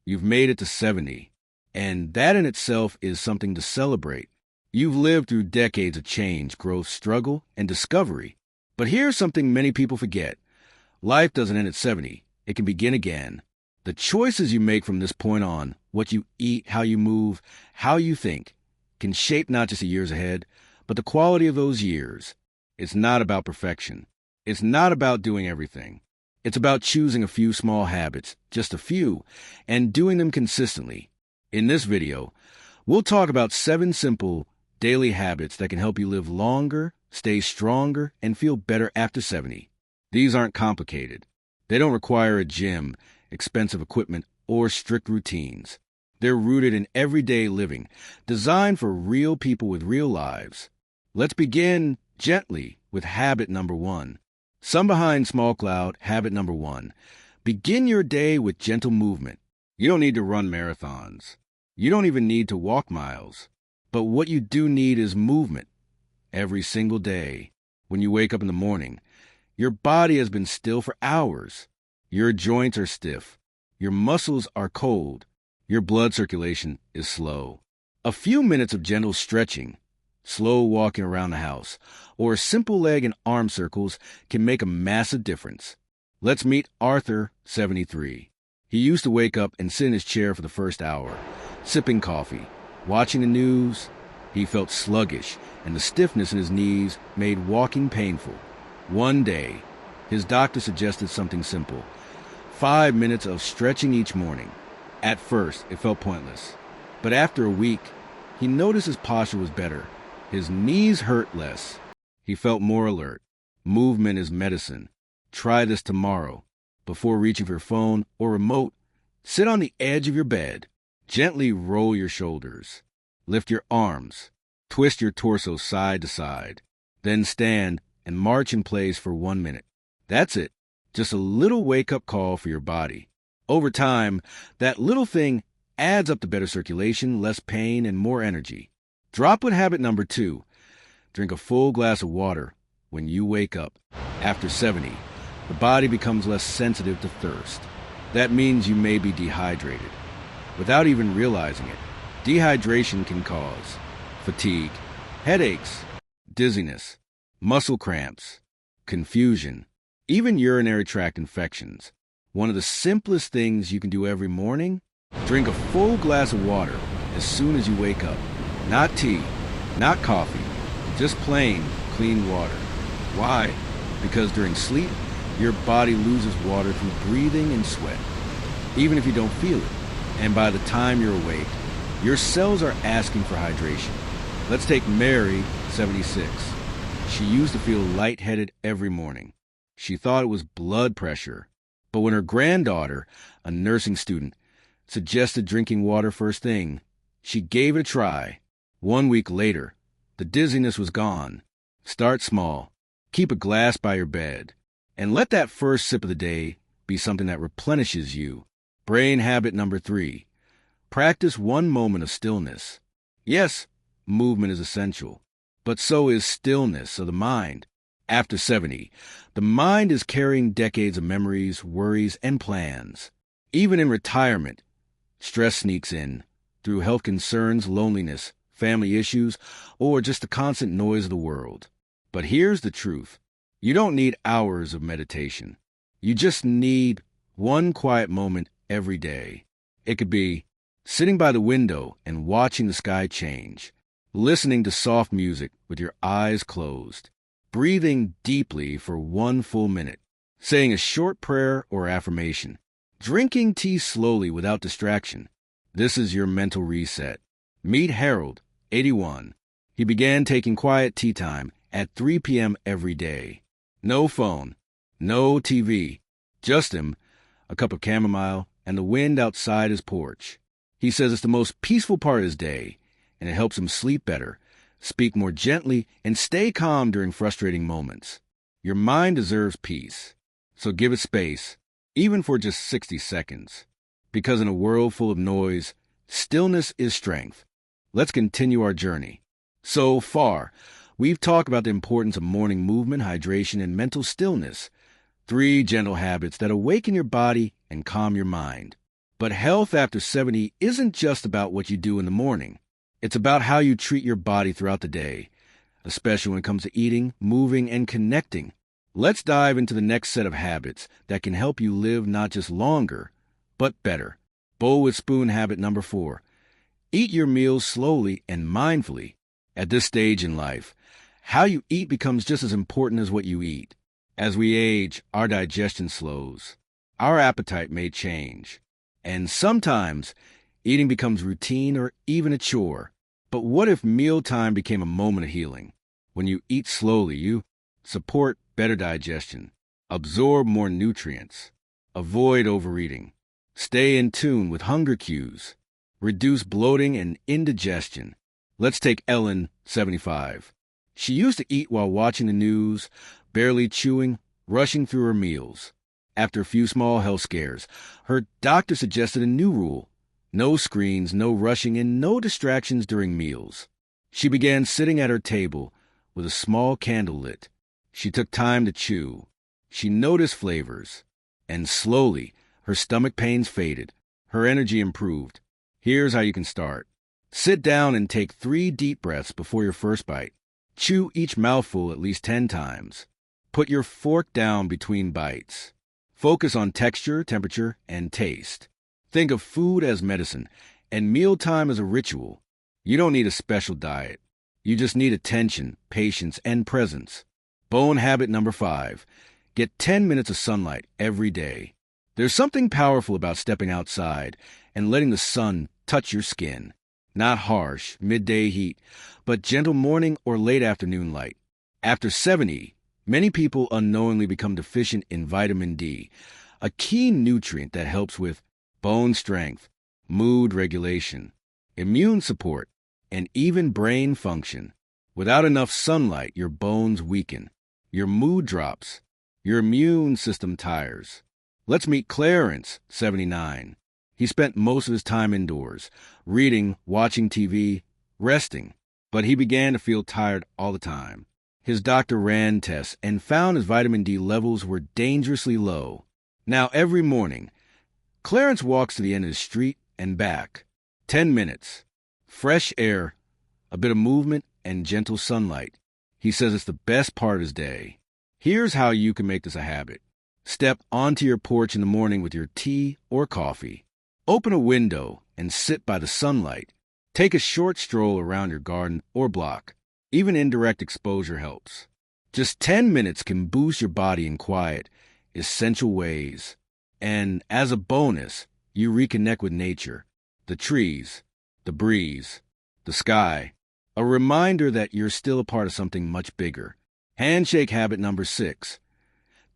You've made it to 70, and that in itself is something to celebrate. You've lived through decades of change, growth, struggle, and discovery. But here's something many people forget. Life doesn't end at 70. It can begin again. The choices you make from this point on, what you eat, how you move, how you think, can shape not just the years ahead, but the quality of those years. It's not about perfection. It's not about doing everything. It's about choosing a few small habits, just a few, and doing them consistently. In this video, we'll talk about 7 simple daily habits that can help you live longer, stay stronger, and feel better after 70. These aren't complicated. They don't require a gym, expensive equipment, or strict routines. They're rooted in everyday living, designed for real people with real lives. Let's begin gently with habit number 1. Some behind small cloud, habit number 1. Begin your day with gentle movement. You don't need to run marathons. You don't even need to walk miles. But what you do need is movement. Every single day, when you wake up in the morning, your body has been still for hours. Your joints are stiff. Your muscles are cold. Your blood circulation is slow. A few minutes of gentle stretching, slow walking around the house, or simple leg and arm circles can make a massive difference. Let's meet Arthur, 73. He used to wake up and sit in his chair for the first hour, sipping coffee, watching the news. He felt sluggish, and the stiffness in his knees made walking painful. One day, his doctor suggested something simple: 5 minutes of stretching each morning. At first, it felt pointless, but after a week, he noticed his posture was better. His knees hurt less. He felt more alert. Movement is medicine. Try this tomorrow. Before reaching for your phone or remote, sit on the edge of your bed. Gently roll your shoulders. Lift your arms. Twist your torso side to side. Then stand and march in place for 1 minute. That's it. Just a little wake-up call for your body. Over time, that little thing adds up to better circulation, less pain, and more energy. Drop with habit number 2. Drink a full glass of water when you wake up. After 70, the body becomes less sensitive to thirst. That means you may be dehydrated. Without even realizing it, dehydration can cause fatigue, headaches, dizziness, muscle cramps, confusion, even urinary tract infections. One of the simplest things you can do every morning: drink a full glass of water as soon as you wake up. Not tea, not coffee, just plain, clean water. Why? Because during sleep, your body loses water through breathing and sweat, even if you don't feel it. And by the time you're awake, your cells are asking for hydration. Let's take Mary, 76. She used to feel lightheaded every morning. She thought it was blood pressure. But when her granddaughter, a nursing student, suggested drinking water first thing, she gave it a try. 1 week later, the dizziness was gone. Start small. Keep a glass by your bed. And let that first sip of the day be something that replenishes you. Brain habit number 3. Practice 1 moment of stillness. Yes, movement is essential, but so is stillness of the mind. After 70, the mind is carrying decades of memories, worries, and plans. Even in retirement, stress sneaks in through health concerns, loneliness, family issues, or just the constant noise of the world. But here's the truth. You don't need hours of meditation. You just need 1 quiet moment every day. It could be sitting by the window and watching the sky change, listening to soft music with your eyes closed, breathing deeply for 1 full minute, saying a short prayer or affirmation, drinking tea slowly without distraction. This is your mental reset. Meet Harold, 81. He began taking quiet tea time at 3 p.m. every day. No phone, no TV, just him, a cup of chamomile, and the wind outside his porch. He says it's the most peaceful part of his day, and it helps him sleep better, speak more gently, and stay calm during frustrating moments. Your mind deserves peace, so give it space, even for just 60 seconds. Because in a world full of noise, stillness is strength. Let's continue our journey. So far, we've talked about the importance of morning movement, hydration, and mental stillness. 3 gentle habits that awaken your body and calm your mind. But health after 70 isn't just about what you do in the morning. It's about how you treat your body throughout the day, especially when it comes to eating, moving, and connecting. Let's dive into the next set of habits that can help you live not just longer, but better. Bowl with spoon habit number 4. Eat your meals slowly and mindfully. At this stage in life, how you eat becomes just as important as what you eat. As we age, our digestion slows. Our appetite may change. And sometimes, eating becomes routine or even a chore. But what if mealtime became a moment of healing? When you eat slowly, you support better digestion, absorb more nutrients, avoid overeating, stay in tune with hunger cues, reduce bloating and indigestion. Let's take Ellen, 75. She used to eat while watching the news, barely chewing, rushing through her meals. After a few small health scares, her doctor suggested a new rule: no screens, no rushing, and no distractions during meals. She began sitting at her table with a small candle lit. She took time to chew. She noticed flavors. And slowly, her stomach pains faded. Her energy improved. Here's how you can start. Sit down and take 3 deep breaths before your first bite. Chew each mouthful at least 10 times. Put your fork down between bites. Focus on texture, temperature, and taste. Think of food as medicine and mealtime as a ritual. You don't need a special diet. You just need attention, patience, and presence. Bone habit number 5. Get 10 minutes of sunlight every day. There's something powerful about stepping outside and letting the sun touch your skin. Not harsh, midday heat, but gentle morning or late afternoon light. After 70, many people unknowingly become deficient in vitamin D, a key nutrient that helps with bone strength, mood regulation, immune support, and even brain function. Without enough sunlight, your bones weaken, your mood drops, your immune system tires. Let's meet Clarence, 79. He spent most of his time indoors, reading, watching TV, resting, but he began to feel tired all the time. His doctor ran tests and found his vitamin D levels were dangerously low. Now, every morning, Clarence walks to the end of the street and back. 10 minutes. Fresh air, a bit of movement, and gentle sunlight. He says it's the best part of his day. Here's how you can make this a habit. Step onto your porch in the morning with your tea or coffee. Open a window and sit by the sunlight. Take a short stroll around your garden or block. Even indirect exposure helps. Just 10 minutes can boost your body in quiet, essential ways. And as a bonus, you reconnect with nature, the trees, the breeze, the sky. A reminder that you're still a part of something much bigger. Handshake habit number 6.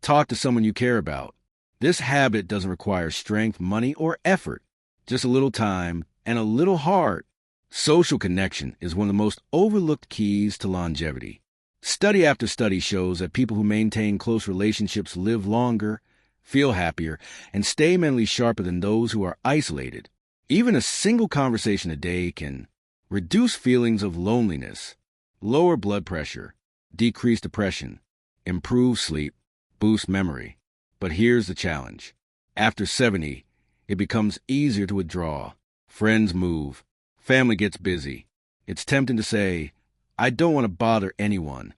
Talk to someone you care about. This habit doesn't require strength, money, or effort. Just a little time and a little heart. Social connection is one of the most overlooked keys to longevity. Study after study shows that people who maintain close relationships live longer, feel happier, and stay mentally sharper than those who are isolated. Even a single conversation a day can reduce feelings of loneliness, lower blood pressure, decrease depression, improve sleep, boost memory. But here's the challenge. After 70, it becomes easier to withdraw. Friends move. Family gets busy. It's tempting to say, I don't want to bother anyone.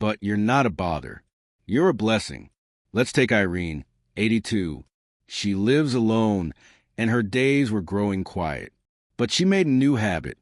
But you're not a bother. You're a blessing. Let's take Irene, 82. She lives alone, and her days were growing quiet. But she made a new habit.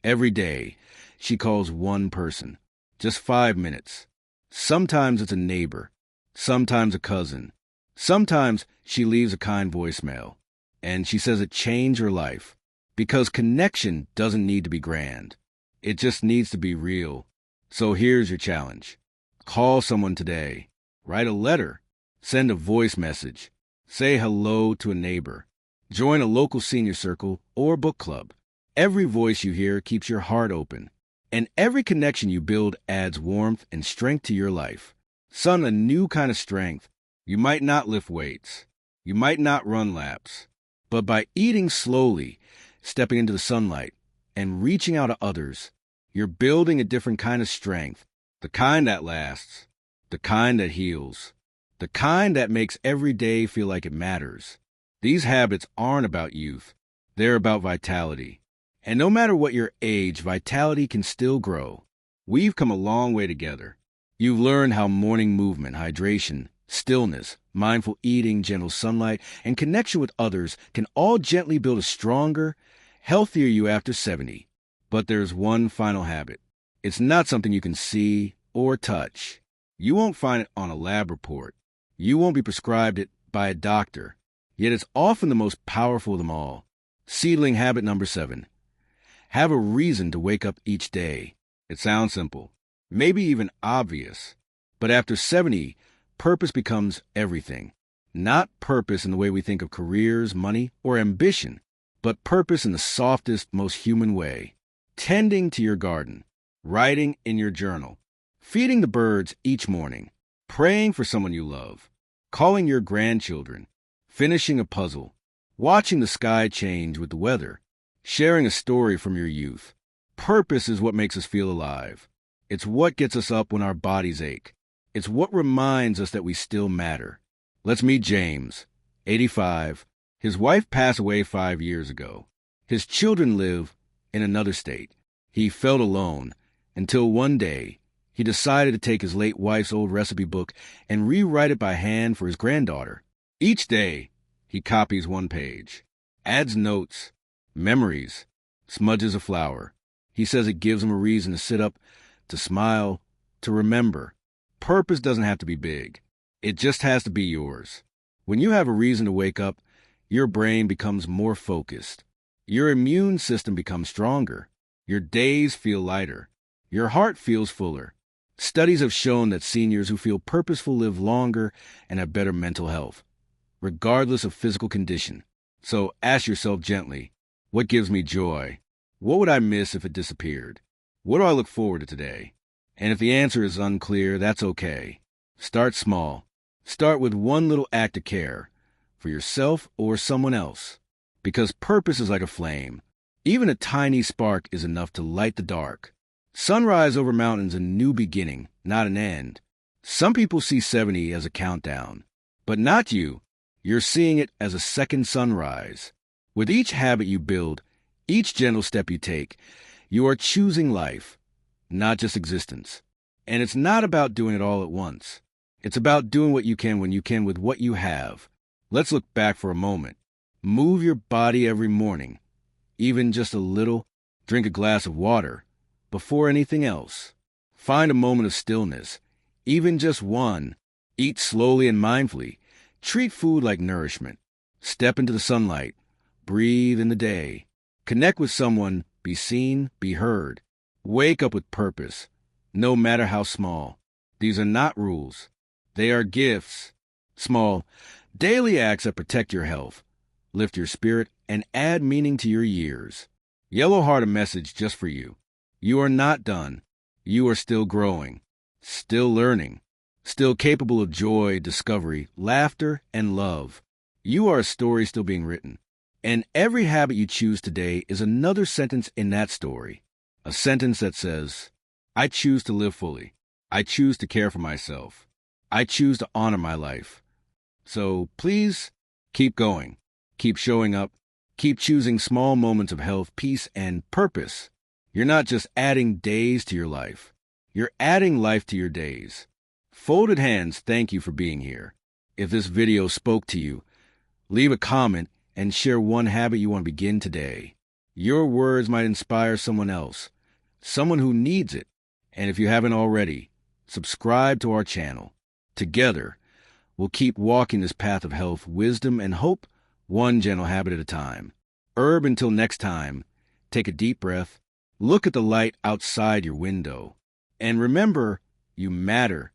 Every day, she calls one person. Just 5 minutes. Sometimes it's a neighbor. Sometimes a cousin. Sometimes she leaves a kind voicemail. And she says it changed her life. Because connection doesn't need to be grand. It just needs to be real. So here's your challenge. Call someone today. Write a letter. Send a voice message. Say hello to a neighbor. Join a local senior circle or book club. Every voice you hear keeps your heart open. And every connection you build adds warmth and strength to your life. Son, a new kind of strength. You might not lift weights. You might not run laps. But by eating slowly, stepping into the sunlight, and reaching out to others, you're building a different kind of strength. The kind that lasts. The kind that heals. The kind that makes every day feel like it matters. These habits aren't about youth. They're about vitality. And no matter what your age, vitality can still grow. We've come a long way together. You've learned how morning movement, hydration, stillness, mindful eating, gentle sunlight, and connection with others can all gently build a stronger, healthier you after 70. But there's one final habit. It's not something you can see or touch. You won't find it on a lab report. You won't be prescribed it by a doctor. Yet it's often the most powerful of them all. Seedling habit number 7. Have a reason to wake up each day. It sounds simple, maybe even obvious. But after 70, purpose becomes everything. Not purpose in the way we think of careers, money, or ambition, but purpose in the softest, most human way. Tending to your garden, writing in your journal, feeding the birds each morning, praying for someone you love, calling your grandchildren, finishing a puzzle, watching the sky change with the weather, sharing a story from your youth. Purpose is what makes us feel alive. It's what gets us up when our bodies ache. It's what reminds us that we still matter. Let's meet James, 85. His wife passed away 5 years ago. His children live in another state. He felt alone until one day he decided to take his late wife's old recipe book and rewrite it by hand for his granddaughter. Each day, he copies one page, adds notes, memories, smudges a flower. He says it gives him a reason to sit up, to smile, to remember. Purpose doesn't have to be big. It just has to be yours. When you have a reason to wake up, your brain becomes more focused. Your immune system becomes stronger. Your days feel lighter. Your heart feels fuller. Studies have shown that seniors who feel purposeful live longer and have better mental health, regardless of physical condition. So ask yourself gently, what gives me joy? What would I miss if it disappeared? What do I look forward to today? And if the answer is unclear, that's okay. Start small. Start with one little act of care for yourself or someone else. Because purpose is like a flame. Even a tiny spark is enough to light the dark. Sunrise over mountains, a new beginning, not an end. Some people see 70 as a countdown, but not you. You're seeing it as a second sunrise. With each habit you build, each gentle step you take, you are choosing life, not just existence. And it's not about doing it all at once. It's about doing what you can when you can with what you have. Let's look back for a moment. Move your body every morning, even just a little. Drink a glass of water before anything else. Find a moment of stillness, even just one. Eat slowly and mindfully. Treat food like nourishment. Step into the sunlight. Breathe in the day. Connect with someone. Be seen, be heard. Wake up with purpose, no matter how small. These are not rules. They are gifts. Small, daily acts that protect your health, lift your spirit, and add meaning to your years. Yellow Heart, a message just for you. You are not done. You are still growing, still learning, still capable of joy, discovery, laughter, and love. You are a story still being written. And every habit you choose today is another sentence in that story. A sentence that says, I choose to live fully. I choose to care for myself. I choose to honor my life. So please keep going. Keep showing up. Keep choosing small moments of health, peace, and purpose. You're not just adding days to your life. You're adding life to your days. Folded hands, thank you for being here. If this video spoke to you, leave a comment and share one habit you want to begin today. Your words might inspire someone else, someone who needs it. And if you haven't already, subscribe to our channel. Together, we'll keep walking this path of health, wisdom, and hope, one gentle habit at a time. Until next time, take a deep breath, look at the light outside your window, and remember, you matter